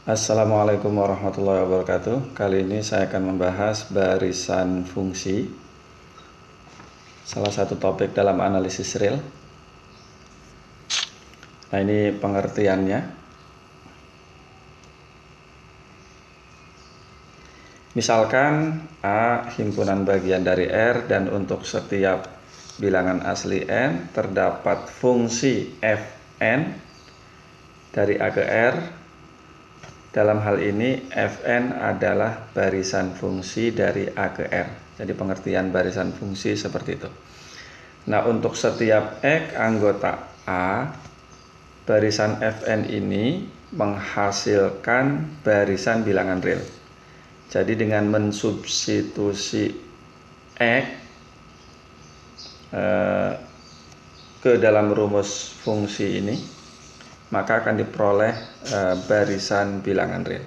Assalamualaikum warahmatullahi wabarakatuh. Kali ini saya akan membahas barisan fungsi, salah satu topik dalam analisis real. Nah, ini pengertiannya. Misalkan A himpunan bagian dari R, dan untuk setiap bilangan asli N terdapat fungsi Fn dari A ke R. Dalam hal ini Fn adalah barisan fungsi dari A ke R. Jadi pengertian barisan fungsi seperti itu. Nah, untuk setiap X anggota A, barisan Fn ini menghasilkan barisan bilangan real. Jadi dengan mensubstitusi X ke dalam rumus fungsi ini, maka akan diperoleh barisan bilangan real.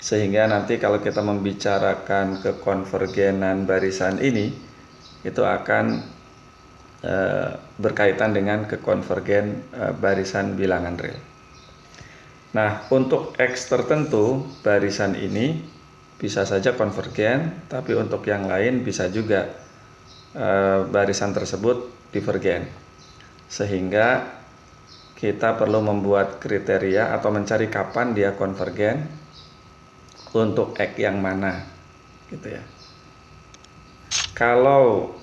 Sehingga nanti kalau kita membicarakan kekonvergenan barisan ini, itu akan berkaitan dengan kekonvergen barisan bilangan real. Nah, untuk X tertentu, barisan ini bisa saja konvergen, tapi untuk yang lain bisa juga barisan tersebut divergen. Sehingga kita perlu membuat kriteria atau mencari kapan dia konvergen untuk X yang mana, gitu ya. Kalau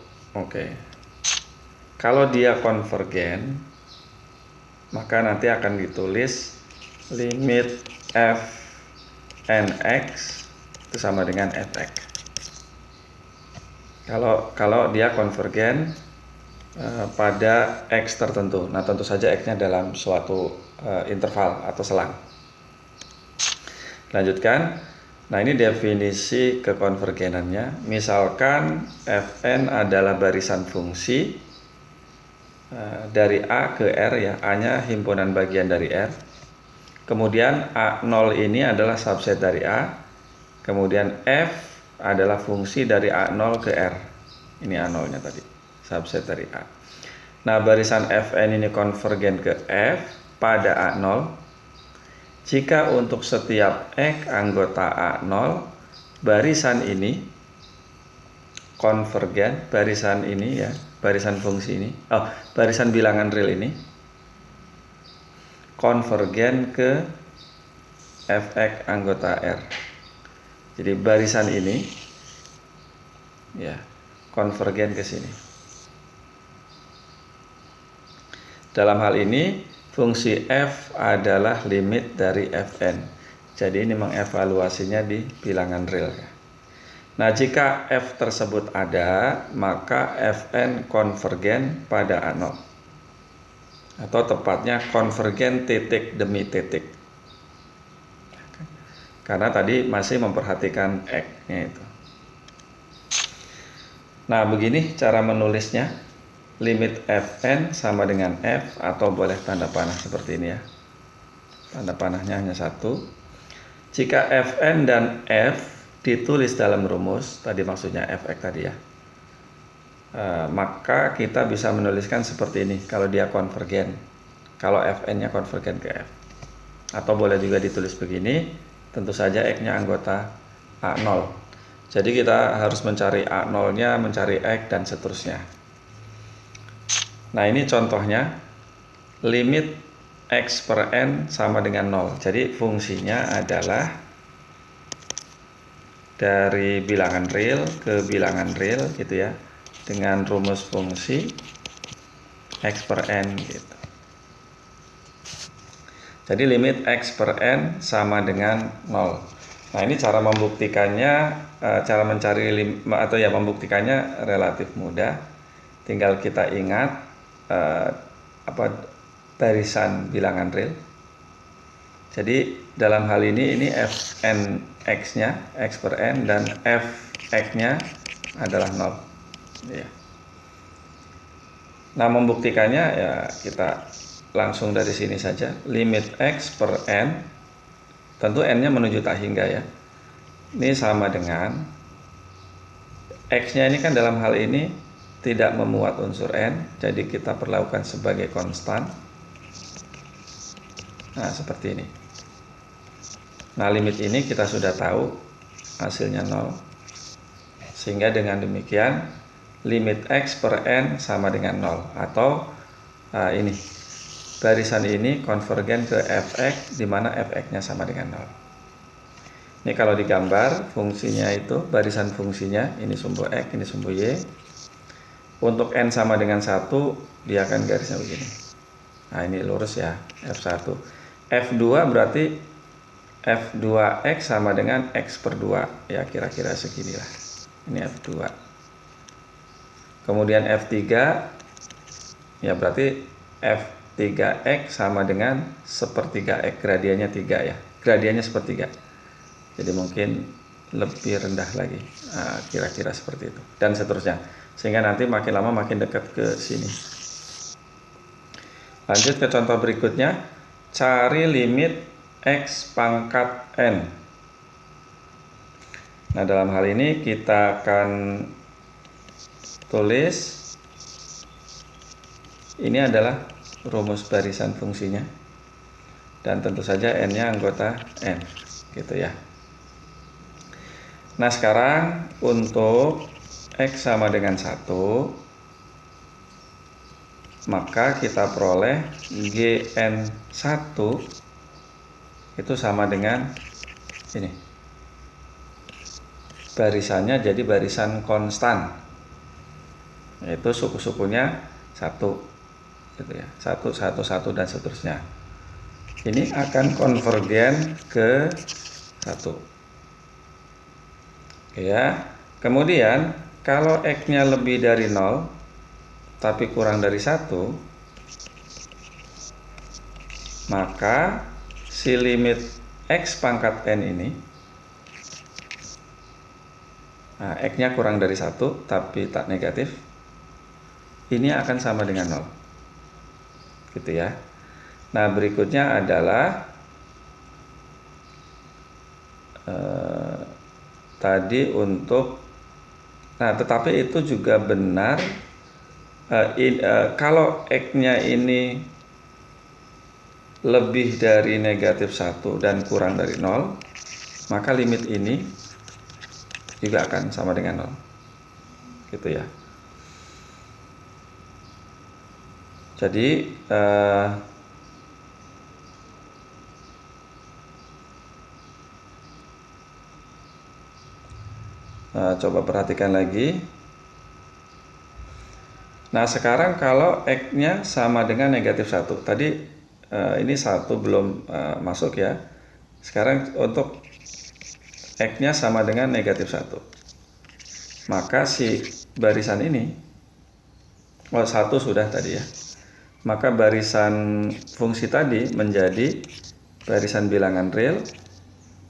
dia konvergen, maka nanti akan ditulis limit f nx itu sama dengan fx. Kalau dia konvergen pada X tertentu. Nah, tentu saja X-nya dalam suatu interval atau selang. Lanjutkan. Nah, ini definisi kekonvergenannya. Misalkan Fn adalah barisan fungsi dari A ke R, ya. A-nya himpunan bagian dari R. Kemudian A0 ini adalah subset dari A. Kemudian F adalah fungsi dari A0 ke R. Ini A0-nya tadi, subset dari A. Nah, barisan Fn ini konvergen ke F pada A0 jika untuk setiap X anggota A0 barisan ini konvergen, barisan ini ya, barisan fungsi ini, barisan bilangan real ini konvergen ke Fx anggota R. Jadi barisan ini ya konvergen ke sini. Dalam hal ini fungsi f adalah limit dari Fn. Jadi ini mengevaluasinya di bilangan real. Nah, jika f tersebut ada, maka Fn konvergen pada A0. Atau tepatnya konvergen titik demi titik. Karena tadi masih memperhatikan X-nya itu. Nah, begini cara menulisnya. Limit Fn sama dengan F, atau boleh tanda panah seperti ini ya. Tanda panahnya hanya satu. Jika Fn dan F ditulis dalam rumus, tadi maksudnya Fx tadi ya, maka kita bisa menuliskan seperti ini kalau dia konvergen. Kalau Fn-nya konvergen ke F. Atau boleh juga ditulis begini, tentu saja X-nya anggota A0. Jadi kita harus mencari A0-nya, mencari X, dan seterusnya. Nah, ini contohnya, limit X per N sama dengan 0. Jadi fungsinya adalah dari bilangan real ke bilangan real gitu ya, dengan rumus fungsi X per N gitu. Jadi limit X per N sama dengan 0. Nah, ini cara membuktikannya, cara mencari membuktikannya relatif mudah. Tinggal kita ingat barisan bilangan real. Jadi dalam hal ini Fn X-nya, X per N, dan Fx-nya adalah 0 ya. Nah, membuktikannya ya kita langsung dari sini saja. Limit X per N, tentu N-nya menuju tak hingga ya, ini sama dengan X-nya ini kan dalam hal ini tidak memuat unsur N, jadi kita perlakukan sebagai konstan. Nah, seperti ini. Nah, limit ini kita sudah tahu hasilnya 0. Sehingga dengan demikian limit X per N sama dengan 0. Atau ini, barisan ini konvergen ke Fx, di mana Fx-nya sama dengan 0. Ini kalau digambar, fungsinya itu, barisan fungsinya, ini sumbu X, ini sumbu Y. Untuk N sama dengan 1, dia akan garisnya begini. Nah, ini lurus ya, F1. F2 berarti F2X sama dengan X per 2. Ya, kira-kira seginilah. Ini F2. Kemudian F3, ya berarti F3X sama dengan sepertiga X. Gradiennya 3 ya. Gradiennya sepertiga. Jadi mungkin lebih rendah lagi. Nah, kira-kira seperti itu. Dan seterusnya. Sehingga nanti makin lama makin dekat ke sini. Lanjut ke contoh berikutnya. Cari limit X pangkat N. Nah, dalam hal ini kita akan tulis, ini adalah rumus barisan fungsinya. Dan tentu saja N-nya anggota N. Gitu ya. Nah, sekarang untuk X sama dengan 1, maka kita peroleh GN1 itu sama dengan ini. Barisannya jadi barisan konstan. Yaitu suku-sukunya 1. Gitu ya. 1, 1, 1 dan seterusnya. Ini akan konvergen ke 1. Oke ya. Kemudian kalau X-nya lebih dari 0 tapi kurang dari 1, maka si limit X pangkat N ini, nah, X-nya kurang dari 1 tapi tak negatif, ini akan sama dengan 0. Gitu ya. Nah, berikutnya adalah tadi untuk, nah tetapi itu juga benar kalau X-nya ini lebih dari negatif 1 dan kurang dari 0, maka limit ini juga akan sama dengan 0. Gitu ya. Jadi coba perhatikan lagi. Nah, sekarang kalau X-nya sama dengan negatif 1. Tadi ini 1 belum masuk ya. Sekarang untuk X-nya sama dengan negatif 1. Maka si barisan ini, 1 sudah tadi ya. Maka barisan fungsi tadi menjadi barisan bilangan real.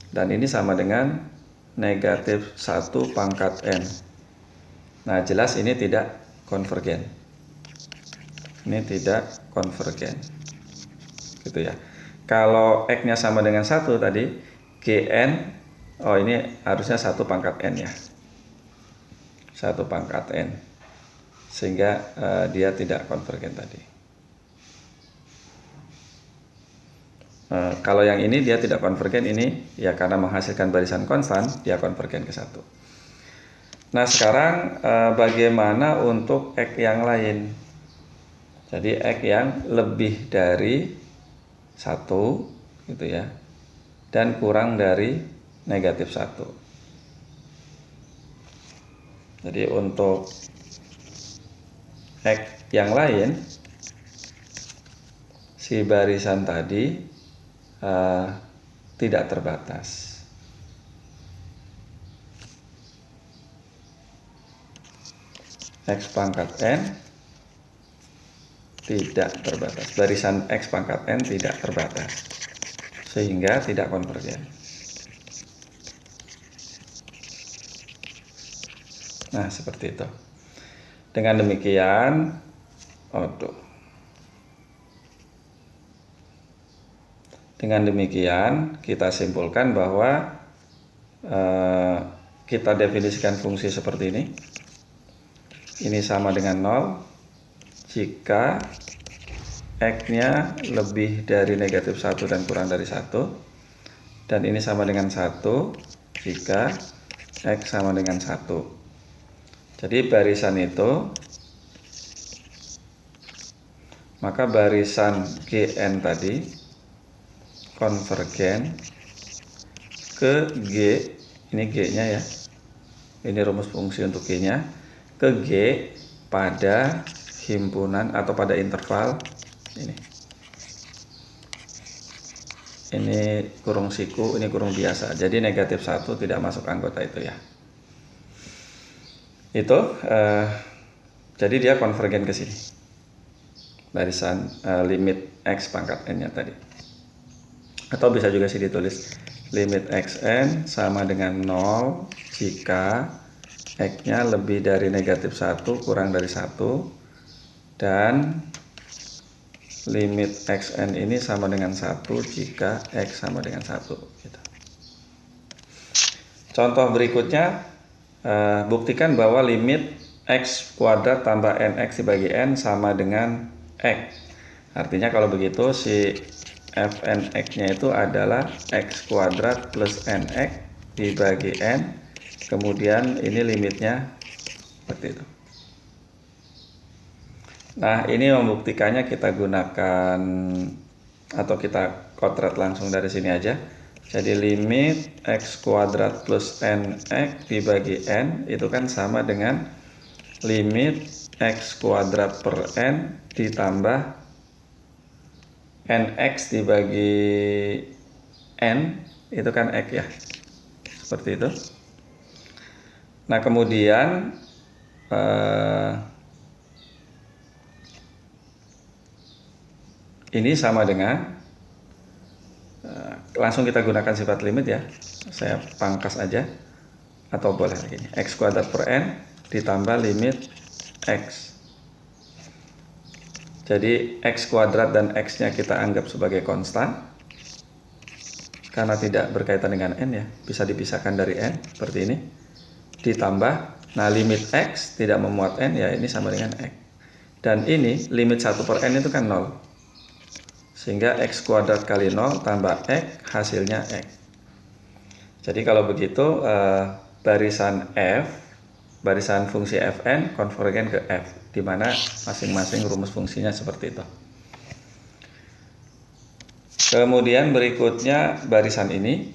Dan ini sama dengan negatif 1 pangkat N. Nah, jelas ini tidak konvergen. Ini tidak konvergen. Gitu ya. Kalau X-nya sama dengan 1 tadi, Gn, oh ini harusnya 1 pangkat N ya. 1 pangkat N. Sehingga dia tidak konvergen tadi. Kalau yang ini dia tidak konvergen, ini ya karena menghasilkan barisan konstan, dia konvergen ke 1. Nah, sekarang bagaimana untuk X yang lain? Jadi X yang lebih dari 1 gitu ya, dan kurang dari negatif 1. Jadi untuk X yang lain, si barisan tadi tidak terbatas. X pangkat N tidak terbatas. Barisan X pangkat N tidak terbatas. Sehingga tidak konvergen. Nah, seperti itu. Dengan demikian, dengan demikian kita simpulkan bahwa kita definisikan fungsi seperti ini. Ini sama dengan 0 jika X-nya lebih dari negatif 1 dan kurang dari 1, dan ini sama dengan 1 jika X sama dengan 1. Jadi barisan itu, maka barisan GN tadi konvergen ke G, ini G-nya ya, ini rumus fungsi untuk G-nya, ke G pada himpunan atau pada interval ini. Ini kurung siku, ini kurung biasa. Jadi negatif 1 tidak masuk anggota itu ya. Itu jadi dia konvergen ke sini. Barisan limit X pangkat N-nya tadi. Atau bisa juga sih ditulis limit Xn sama dengan 0 jika X-nya lebih dari negatif 1 kurang dari 1, dan limit Xn ini sama dengan 1 jika X sama dengan 1 gitu. Contoh berikutnya, buktikan bahwa limit X kuadrat tambah NX dibagi N sama dengan X. Artinya kalau begitu si Fnx nya itu adalah X kuadrat plus NX dibagi N, kemudian ini limitnya seperti itu. Nah, ini membuktikannya kita gunakan atau kita kodrat langsung dari sini aja. Jadi limit X kuadrat plus NX dibagi N itu kan sama dengan limit X kuadrat per N ditambah NX dibagi N, itu kan X ya. Seperti itu. Nah, kemudian ini sama dengan langsung kita gunakan sifat limit ya. Saya pangkas aja, atau boleh begini, X kuadrat per N ditambah limit X. Jadi X kuadrat dan X nya kita anggap sebagai konstan karena tidak berkaitan dengan N ya, bisa dipisahkan dari N seperti ini, ditambah, nah limit X tidak memuat N ya, ini sama dengan X, dan ini limit 1 per N itu kan 0, sehingga X kuadrat kali 0 tambah X hasilnya X. Jadi kalau begitu barisan F, barisan fungsi Fn konvergen ke F, di mana masing-masing rumus fungsinya seperti itu. Kemudian berikutnya barisan ini,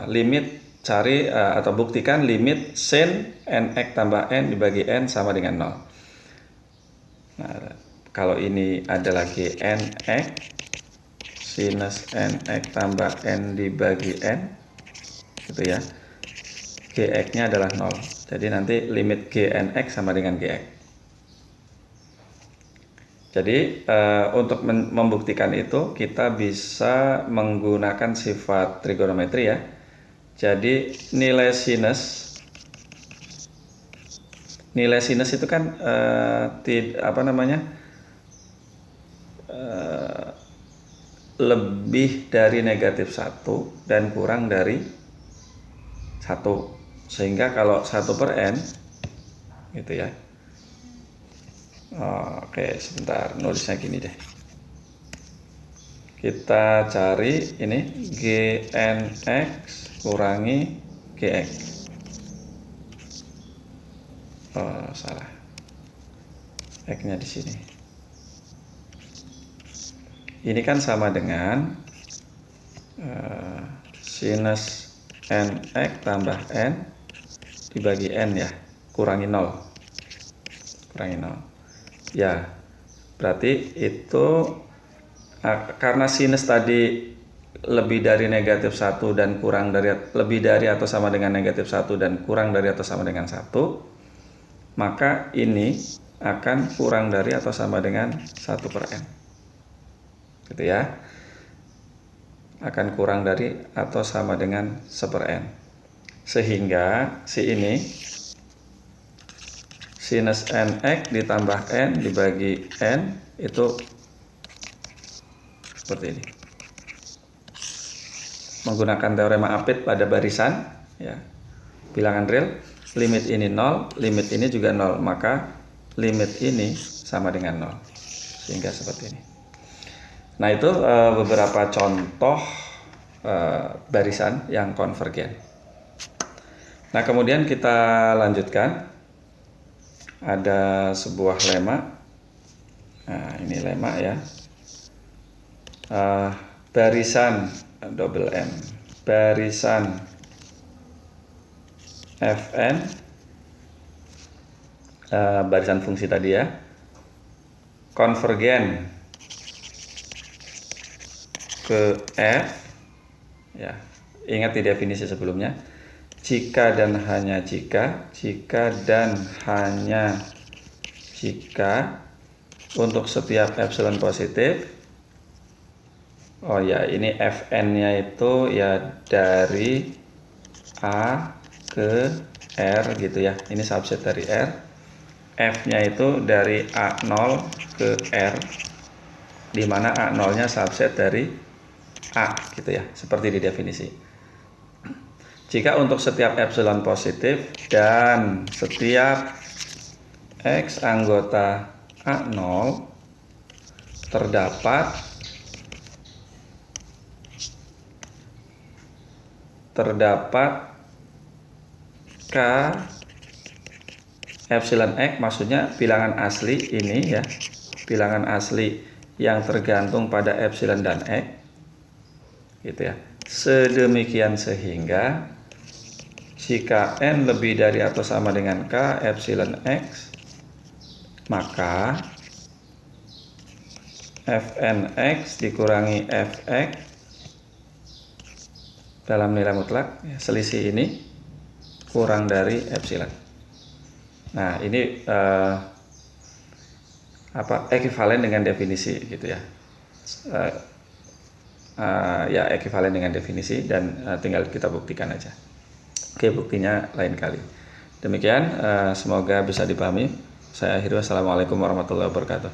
limit cari atau buktikan limit sin nx tambah n dibagi n sama dengan 0. Nah, kalau ini adalah gnx sinus nx tambah n dibagi n, gitu ya. Gx nya adalah 0. Jadi nanti limit gnx sama dengan gx. Jadi untuk membuktikan itu kita bisa menggunakan sifat trigonometri ya. Jadi nilai sinus itu kan lebih dari negatif 1 dan kurang dari 1, sehingga kalau 1 per n gitu ya. Oke, sebentar, nulisnya gini deh. Kita cari ini gnx kurangi gx. Salah. X-nya di sini. Ini kan sama dengan sinus nx tambah n dibagi n ya, kurangi 0. Kurangi 0. Ya, berarti itu karena sinus tadi lebih dari negatif 1 dan kurang dari, lebih dari atau sama dengan negatif 1 dan kurang dari atau sama dengan 1, maka ini akan kurang dari atau sama dengan 1 per n. Gitu ya. Akan kurang dari atau sama dengan 1 per n. Sehingga si ini sinus nx ditambah n dibagi n itu seperti ini. Menggunakan teorema Apit pada barisan ya, bilangan real, limit ini 0, limit ini juga 0, maka limit ini sama dengan 0, sehingga seperti ini. Nah, itu beberapa contoh barisan yang konvergen. Nah, kemudian kita lanjutkan. Ada sebuah lema. Nah, ini lema ya. Barisan double M, barisan Fn, barisan fungsi tadi ya, konvergen ke F ya, ingat di definisi sebelumnya, jika dan hanya jika dan hanya jika untuk setiap epsilon positif. Oh ya, ini Fn-nya itu ya dari A ke R gitu ya, ini subset dari R. F-nya itu dari A0 ke R, di mana A0-nya subset dari A gitu ya, seperti di definisi. Jika untuk setiap epsilon positif dan setiap X anggota A0 terdapat K epsilon X, maksudnya bilangan asli ini ya, bilangan asli yang tergantung pada epsilon dan X gitu ya, sedemikian sehingga jika N lebih dari atau sama dengan K epsilon X, maka Fnx dikurangi Fx dalam nilai mutlak, selisih ini kurang dari epsilon. Nah, ini ekivalen dengan definisi gitu ya. Ya, ekivalen dengan definisi, dan tinggal kita buktikan aja. Oke, buktinya lain kali. Demikian, semoga bisa dipahami. Saya akhiri, wassalamualaikum warahmatullahi wabarakatuh.